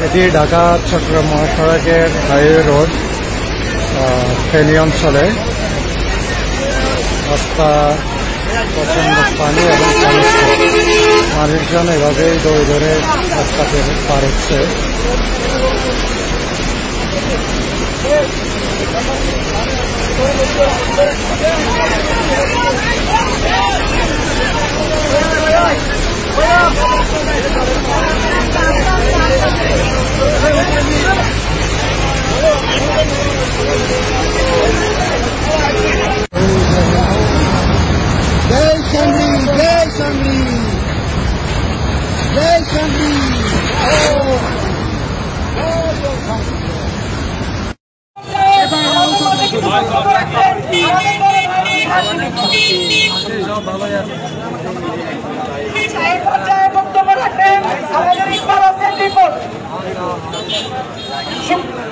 এটি ঢাকা চট্টগ্রাম মহাসড়কের highway road Feni অঞ্চলে। রাস্তা প্রচন্ড পানি এবং মানুষজন এভাবেই দৌড়ে ধরে রাস্তা পার হচ্ছে। जय शंभू जय शंभू जय शंभू।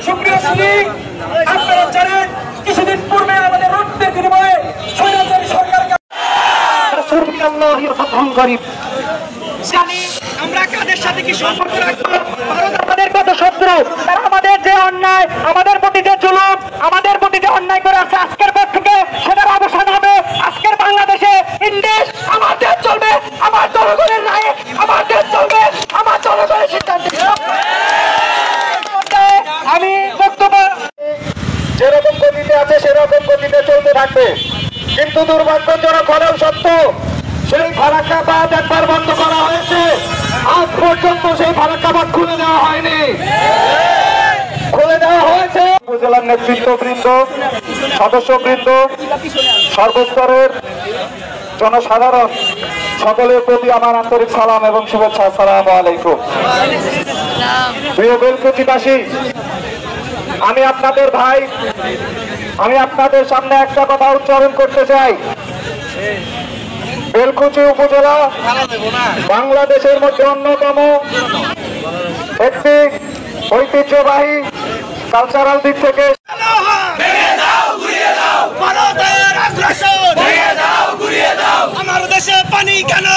সুপ্রিয় শ্রী, আপনারা জানেন কিছুদিন পূর্বে আমাদের রক্তের বিনিময়ে স্বৈরাচারী সরকারকে আমরা কাদের সাথে কি সম্পর্ক রাখবো? ভারত আমাদের কত শত্রু, তারা আমাদের যে অন্যায়, আমাদের প্রতি যে জুলুম, আমাদের প্রতি যে অন্যায় করে আছে, আজকের পর থেকে সেটার অবসান হবে। আজকের বাংলাদেশে ইন্ডিশ আমার দেশ চলবে, আমার জনগণের রায়ে আমার দেশ চলবে, আমার জনগণের সিদ্ধান্ত। আমি বক্তব্য যেরকম গতিতে আছে সেরকম গতিতে চলতে থাকবে, কিন্তু দুর্ভাগ্যজনক হলেও সত্য, সেই ফারাক্কা বাঁধ একবার বন্ধ করা হয়েছে, আজ পর্যন্ত সেই ফারাক্কা বাঁধ খুলে দেওয়া হয়নি। খুলে দেওয়া হয়েছে উপজেলার নেতৃত্ববৃন্দ, সদস্যবৃন্দ, সর্বস্তরের জনসাধারণ সকলের প্রতি আমার আন্তরিক সালাম এবং শুভেচ্ছা। আসসালামু আলাইকুম। প্রিয় বেলকুচিবাসী, আমি আপনাদের ভাই, আমি আপনাদের সামনে একটা কথা উচ্চারণ করতে চাই। বেলকুচি উপজেলা বাংলাদেশের মধ্যে অন্যতম একটি ঐতিহ্যবাহী কালচারাল দিক থেকে আমার দেশে পানি কেন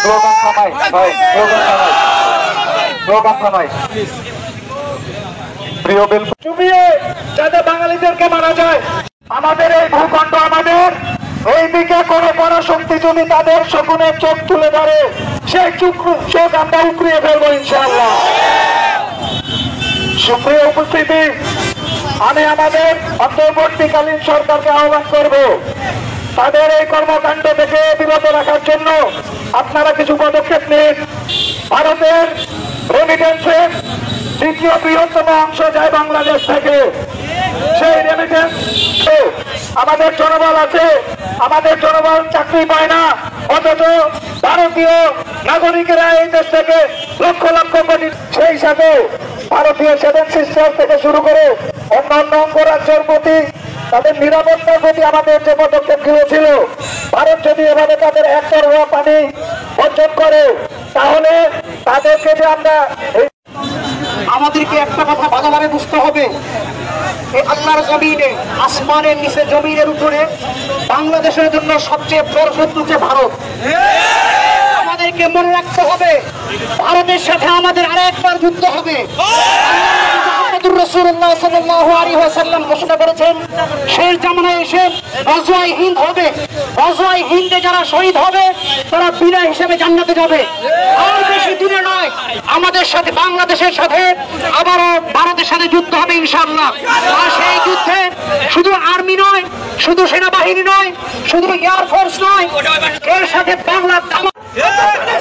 স্লোগান থামাই ভাই, স্লোগান থামাই। প্রিয় বেলকুচি চুপিয়ে যাতে বাঙালিদেরকে মারা যায়, আমাদের এই ভূখণ্ড আমাদের, এই দিকে কোনো পরাশক্তি যদি তাদের শকুনের চোখ তুলে ধরে, সেই চোখ আমরা উপড়িয়ে ফেলবো ইনশাআল্লাহ। সুপ্রিয় উপস্থিতি, আমি আমাদের অন্তর্বর্তীকালীন সরকারকে আহ্বান করব, তাদের এই কর্মকাণ্ড থেকে বিরত রাখার জন্য আপনারা কিছু পদক্ষেপ নিন। ভারতের রেমিটেন্সের দ্বিতীয় বৃহত্তম অংশ যায় বাংলাদেশ থেকে, সেই রেমিটেন্স আমাদের জনবল আছে, আমাদের জনবল চাকরি পায় না, অথচ ভারতীয় নাগরিকেরা এই দেশ থেকে লক্ষ লক্ষ কোটি, সেই সাথে ভারতীয় সেভেন সিস্টার থেকে শুরু করে অন্যান্য অঙ্গরাজ্যের প্রতি তাদের নিরাপত্তার প্রতি আমাদের যে পদক্ষেপগুলো ছিল, ভারত যদি এভাবে তাদের একতরফা পানি বর্জন করে, তাহলে তাদেরকে যে আমরা, আমাদেরকে একটা কথা ভালোভাবে বুঝতে হবে, এই আল্লাহর জমিনে, আসমানের নিচে জমিনের উপরে বাংলাদেশের জন্য সবচেয়ে বড় শত্রু যে ভারত। আমাদেরকে মনে রাখতে হবে, ভারতের সাথে আমাদের আরেকবার যুদ্ধ হবে। রাসূলুল্লাহ সাল্লাল্লাহু আলাইহি ওয়াসাল্লাম ঘোষণা করেছেন, শেষ জামানায় এসে গজওয়ায়ে হিন্দ হবে, গজওয়ায়ে হিন্দে যারা শহীদ হবে তারা বিজয় হিসেবে জান্নাতে যাবে। আর বেশি দূরে নয়, আমাদের সাথে বাংলাদেশের সাথে আবারও ভারতের সাথে যুদ্ধ হবে ইনশাআল্লাহ। আর সেই যুদ্ধে শুধু আর্মি নয়, শুধু সেনাবাহিনী নয়, শুধু এয়ারফোর্স নয়, এর সাথে বাংলার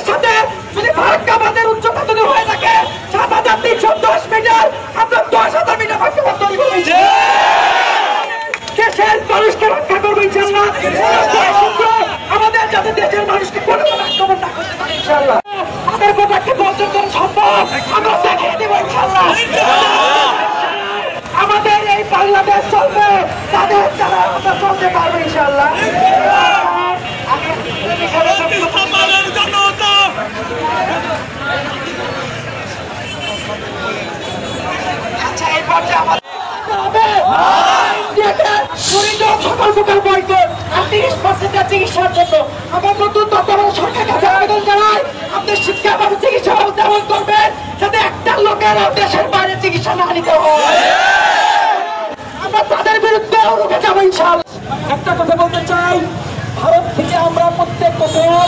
সাথে যদি ফারাক্কা বাঁধের উচ্চতা যদি হয়ে থাকে ৭৩১০ মিটার, আমরা ১০,০০০ মিটার ফারাক্কা বাঁধ তৈরি করব। দেশের মানুষকে রক্ষা করবো ইনশাআল্লাহ। আমাদের যাতে দেশের মানুষকে কোনো আক্রমণ না করতে পারে ইনশাআল্লাহ। আমাদের পক্ষে বর্জন করা সম্ভব, আমরা দেখিয়ে দেবো ইনশাআল্লাহ। আমাদের এই বাংলাদেশ চলবে, তাদের দ্বারা আমরা চলতে পারবো ইনশাআল্লাহ। আচ্ছা, এই পর্যায়ে আমাদের সকল প্রকার বৈঠক ৩০% চিকিৎসার জন্য আমার নতুন তত্ত্বাবধায়ক সরকারের কাছে আবেদন জানাই। আপনি শিক্ষা এবং চিকিৎসা ব্যবস্থা এমন করবেন যাতে একটা লোকেরও দেশের বাইরে চিকিৎসা না নিতে হয়। আমরা তাদের বিরুদ্ধে রুখে যাবো ইনশাআল্লাহ। একটা কথা বলতে চাই, ভারত থেকে আমরা প্রত্যেক বছর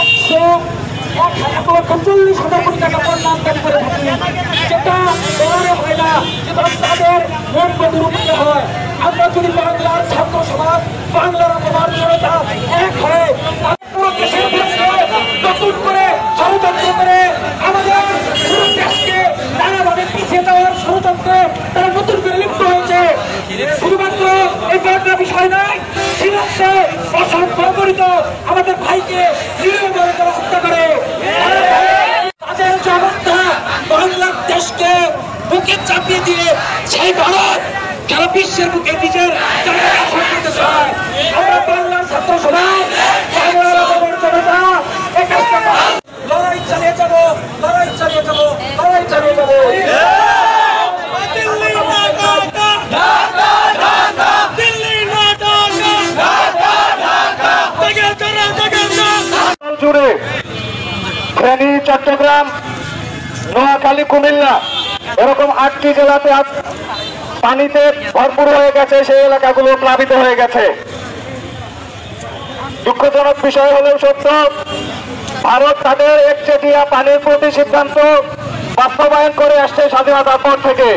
1,40,000 কোটি টাকা আমদানি করে থাকি, যেটা ডলারে হয় না, যেটা তাদের মন প্রতিরূপিত হয়। আমরা যদি বাংলার ছাত্র সমাজ, বাংলার অপমান জনতা এক হয়ে পুরো দেশের বিরুদ্ধে নতুন করে ষড়যন্ত্র করে আমাদের পুরো দেশকে নানাভাবে পিছিয়ে দেওয়ার ষড়যন্ত্রে তারা নতুন করে লিপ্ত হয়েছে। শুধুমাত্র এটা একটা বিষয় নয়, সীমান্তে অসংখ্য আমাদের ভাইকে নিরীহভাবে তারা হত্যা করে। তাদের যে অবস্থা, বাংলাদেশকে বুকে চাপিয়ে দিয়ে সেই ভারত সারা বিশ্বের বুকে নিজের করতে চায়। আমরা বাংলার ছাত্র সমাজ, বাংলার অপমান জনতা লড়াই চালিয়ে যাবো, লড়াই চালিয়ে যাবো, লড়াই চালিয়ে যাবো। জুড়ে ফেনী, চট্টগ্রাম, নোয়াখালী, কুমিল্লা এরকম 8টি জেলাতে পানিতে ভরপুর হয়ে গেছে, সেই এলাকাগুলো প্লাবিত হয়ে গেছে। দুঃখজনক বিষয় হলেও সত্য, ভারত তাদের একচেটিয়া পানির প্রতি সিদ্ধান্ত বাস্তবায়ন করে আসছে স্বাধীনতার পর থেকে।